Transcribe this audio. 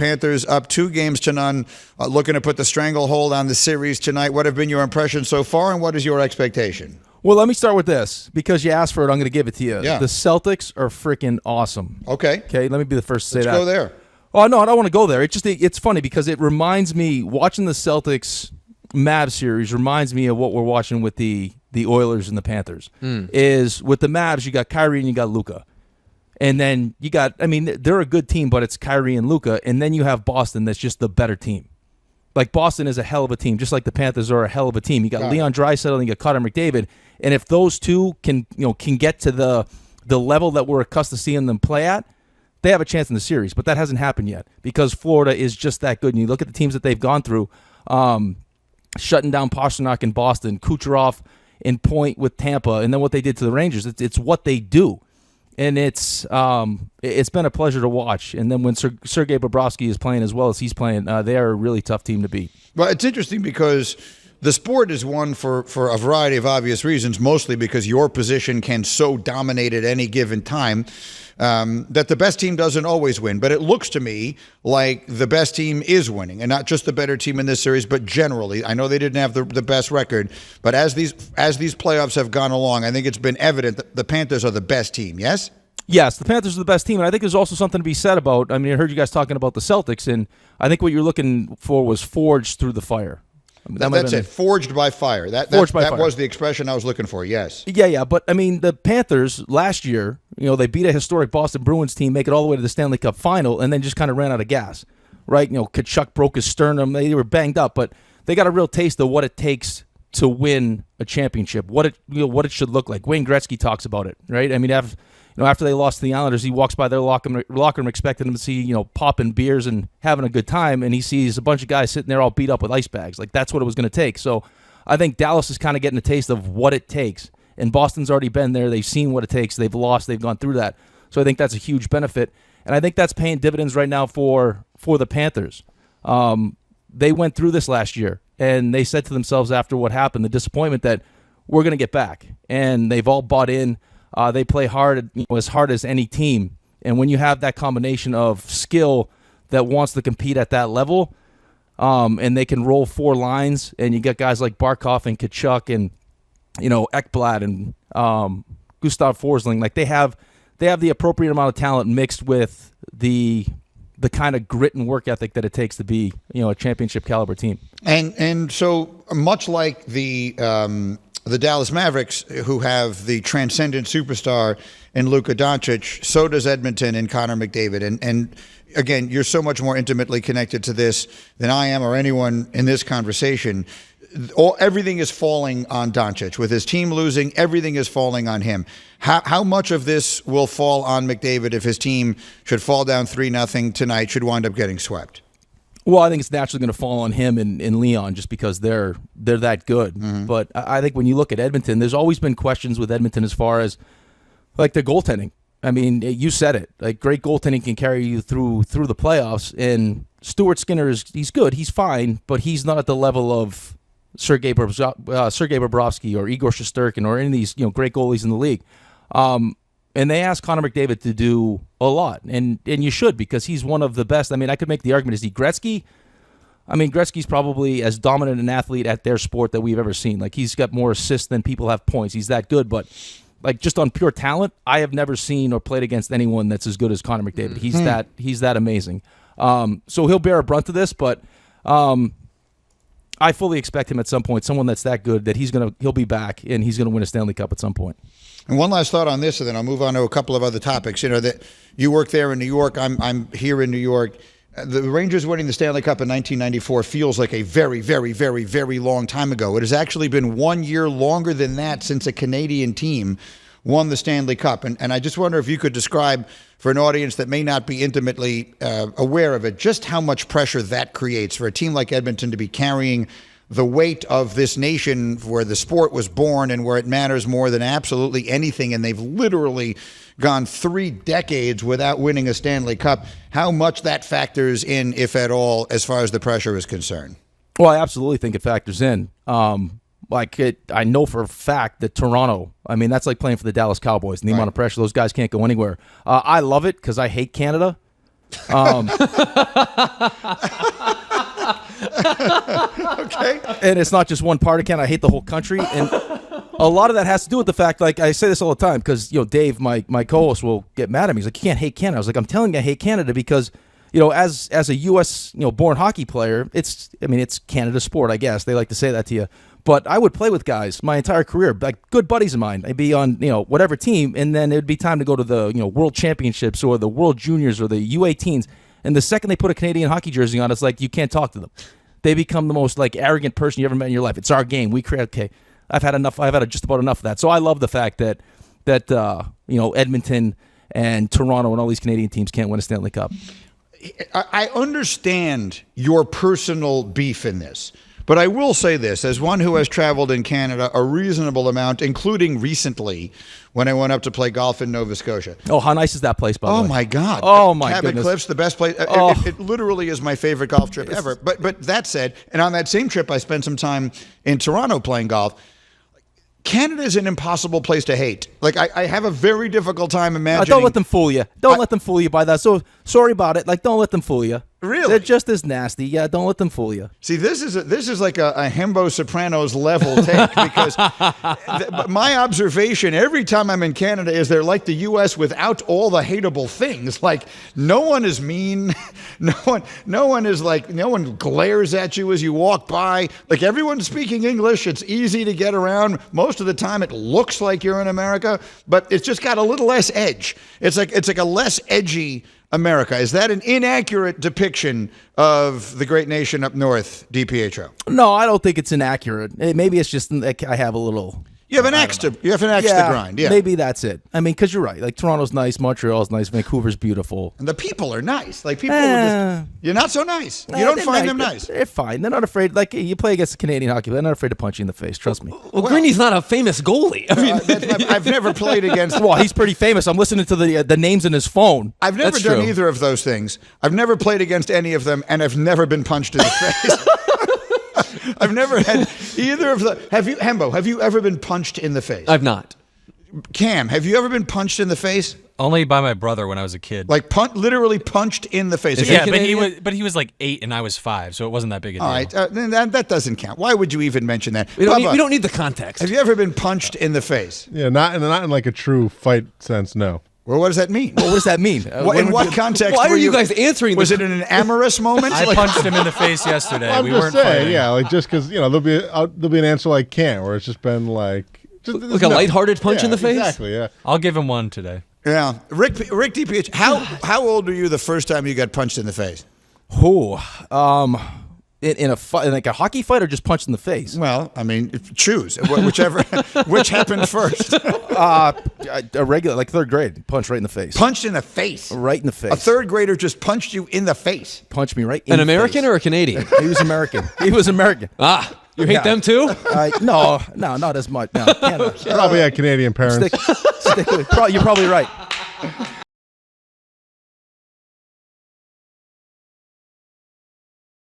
Panthers up 2-0, looking to put the stranglehold on the series tonight. What have been your impressions so far, and what is your expectation? Well, let me start with this. Because you asked for it, I'm going to give it to you. Yeah. The Celtics are freaking awesome. Okay, let me be the first to say that. Let's go there. Oh, no, I don't want to go there. It's funny because it reminds me, watching the Celtics Mavs series reminds me of what we're watching with the Oilers and the Panthers. Is with the Mavs, you got Kyrie and you got Luka. And then you got, they're a good team, but it's Kyrie and Luka. And then you have Boston that's just the better team. Like, Boston is a hell of a team, just like the Panthers are a hell of a team. You got Leon Draisaitl and you got Connor McDavid. And if those two can get to the level that we're accustomed to seeing them play at, they have a chance in the series. But that hasn't happened yet because Florida is just that good. And you look at the teams that they've gone through, shutting down Pastrnak in Boston, Kucherov in point with Tampa, and then what they did to the Rangers. It's what they do. And it's been a pleasure to watch. And then when Sergei Bobrovsky is playing as well as he's playing, they are a really tough team to beat. Well, it's interesting because the sport is one for a variety of obvious reasons, mostly because your position can so dominate at any given time that the best team doesn't always win. But it looks to me like the best team is winning, and not just the better team in this series, but generally. I know they didn't have the best record, but as these playoffs have gone along, I think it's been evident that the Panthers are the best team, yes? Yes, the Panthers are the best team, and I think there's also something to be said about, I heard you guys talking about the Celtics, and I think what you're looking for was forged through the fire. That's it. Forged by fire. That was the expression I was looking for, yes. Yeah. But, the Panthers last year, they beat a historic Boston Bruins team, make it all the way to the Stanley Cup Final, and then just kind of ran out of gas, right? Tkachuk broke his sternum. They were banged up, but they got a real taste of what it takes to win a championship, what it should look like. Wayne Gretzky talks about it, right? After they lost to the Islanders, he walks by their locker room expecting them to see, popping beers and having a good time, and he sees a bunch of guys sitting there all beat up with ice bags. Like, that's what it was going to take. So I think Dallas is kind of getting a taste of what it takes, and Boston's already been there. They've seen what it takes. They've lost. They've gone through that. So I think that's a huge benefit, and I think that's paying dividends right now for the Panthers. They went through this last year, and they said to themselves after what happened, the disappointment, that we're going to get back, and they've all bought in. They play hard, as hard as any team. And when you have that combination of skill that wants to compete at that level, and they can roll four lines, and you get guys like Barkov and Tkachuk and Ekblad and Gustav Forsling, like they have the appropriate amount of talent mixed with the kind of grit and work ethic that it takes to be a championship caliber team. And so much like the Dallas Mavericks, who have the transcendent superstar in Luka Doncic, so does Edmonton and Connor McDavid. And again, you're so much more intimately connected to this than I am or anyone in this conversation. Everything is falling on Doncic. With his team losing, everything is falling on him. How much of this will fall on McDavid if his team should fall down 3-0 tonight, should wind up getting swept? Well, I think it's naturally going to fall on him and Leon just because they're that good. Mm-hmm. But I think when you look at Edmonton, there's always been questions with Edmonton as far as like the goaltending. You said it. Like, great goaltending can carry you through the playoffs. And Stuart Skinner he's good, he's fine, but he's not at the level of Sergei Bobrovsky or Igor Shesterkin or any of these great goalies in the league. And they asked Connor McDavid to do a lot, and you should, because he's one of the best. I could make the argument, is he Gretzky? Gretzky's probably as dominant an athlete at their sport that we've ever seen. Like, he's got more assists than people have points. He's that good, but like, just on pure talent, I have never seen or played against anyone that's as good as Connor McDavid. He's that amazing. So he'll bear a brunt of this, but I fully expect him at some point, someone that's that good, that he'll be back and he's gonna win a Stanley Cup at some point. And one last thought on this, and then I'll move on to a couple of other topics. That you work there in New York. I'm here in New York. The Rangers winning the Stanley Cup in 1994 feels like a very, very, very, very long time ago. It has actually been 1 year longer than that since a Canadian team won the Stanley Cup. And I just wonder if you could describe, for an audience that may not be intimately aware of it, just how much pressure that creates for a team like Edmonton to be carrying the weight of this nation where the sport was born and where it matters more than absolutely anything. And they've literally gone 3 decades without winning a Stanley Cup. How much that factors in, if at all, as far as the pressure is concerned? Well, I absolutely think it factors in. I know for a fact that Toronto, that's like playing for the Dallas Cowboys and the amount of pressure. Those guys can't go anywhere. I love it because I hate Canada. Okay. And it's not just one part of Canada. I hate the whole country. And a lot of that has to do with the fact, like I say this all the time, because Dave, my co-host, will get mad at me. He's like, "You can't hate Canada." I was like, "I'm telling you, I hate Canada because as a U.S. born hockey player, it's Canada's sport. I guess they like to say that to you. But I would play with guys my entire career, like good buddies of mine. I'd be on whatever team, and then it'd be time to go to the World Championships or the World Juniors or the U18s. And the second they put a Canadian hockey jersey on, it's like you can't talk to them. They become the most arrogant person you ever met in your life. It's our game. We create. Okay, I've had enough. I've had just about enough of that. So I love the fact that Edmonton and Toronto and all these Canadian teams can't win a Stanley Cup. I understand your personal beef in this, but I will say this, as one who has traveled in Canada a reasonable amount, including recently when I went up to play golf in Nova Scotia. Oh, how nice is that place, by the way? Oh, my God. Oh, my Cabot goodness. Cliffs, the best place. Oh. It literally is my favorite golf trip ever. But that said, and on that same trip, I spent some time in Toronto playing golf. Canada is an impossible place to hate. I have a very difficult time imagining. Don't let them fool you. Don't let them fool you by that. So sorry about it. Don't let them fool you. Really? They're just as nasty. Yeah, don't let them fool you. See, this is like a Hembo Sopranos level take because my observation every time I'm in Canada is they're like the U.S. without all the hateable things. Like no one is mean, no one glares at you as you walk by. Like everyone's speaking English. It's easy to get around. Most of the time, it looks like you're in America, but it's just got a little less edge. It's like a less edgy America. Is that an inaccurate depiction of the great nation up north, DiPietro? No, I don't think it's inaccurate. Maybe it's just I have a little. You have an axe to grind. Yeah, maybe that's it. I mean, because you're right. Toronto's nice, Montreal's nice, Vancouver's beautiful, and the people are nice. You're not so nice. You don't find them nice. They're fine. They're not afraid. You play against a Canadian hockey, they're not afraid to punch you in the face. Trust me. Well, Greeny's not a famous goalie. I mean, I've never played against. Well, he's pretty famous. I'm listening to the names in his phone. I've never done either of those things. I've never played against any of them, and I've never been punched in the face. I've never had either of the. Have you, Hembo? Have you ever been punched in the face? I've not. Cam, have you ever been punched in the face? Only by my brother when I was a kid. Literally punched in the face. Yeah, but he was 8 and I was 5, so it wasn't that big a deal. All right, then that doesn't count. Why would you even mention that? We don't need the context. Have you ever been punched in the face? Yeah, not in a true fight sense. No. Well, what does that mean? Well, what does that mean? In what context? Why were are you guys answering? Was it in an amorous moment? I punched him in the face yesterday. Well, I'm we just weren't saying, fighting. yeah, just because there'll be an answer like can't, where it's just been like a lighthearted punch in the face. Exactly. Yeah. I'll give him one today. Yeah, Rick DiPietro. How old were you the first time you got punched in the face? In a fight, like a hockey fight, or just punched in the face? Well, I mean, choose whichever. Which happened first? A regular, third grade, punch right in the face. Punched in the face. Right in the face. A third grader just punched you in the face. Punched me right in An the American face. or a Canadian? He was American. He was American. You hate them too? No, not as much. No, Canada. Probably had Canadian parents. You're probably right.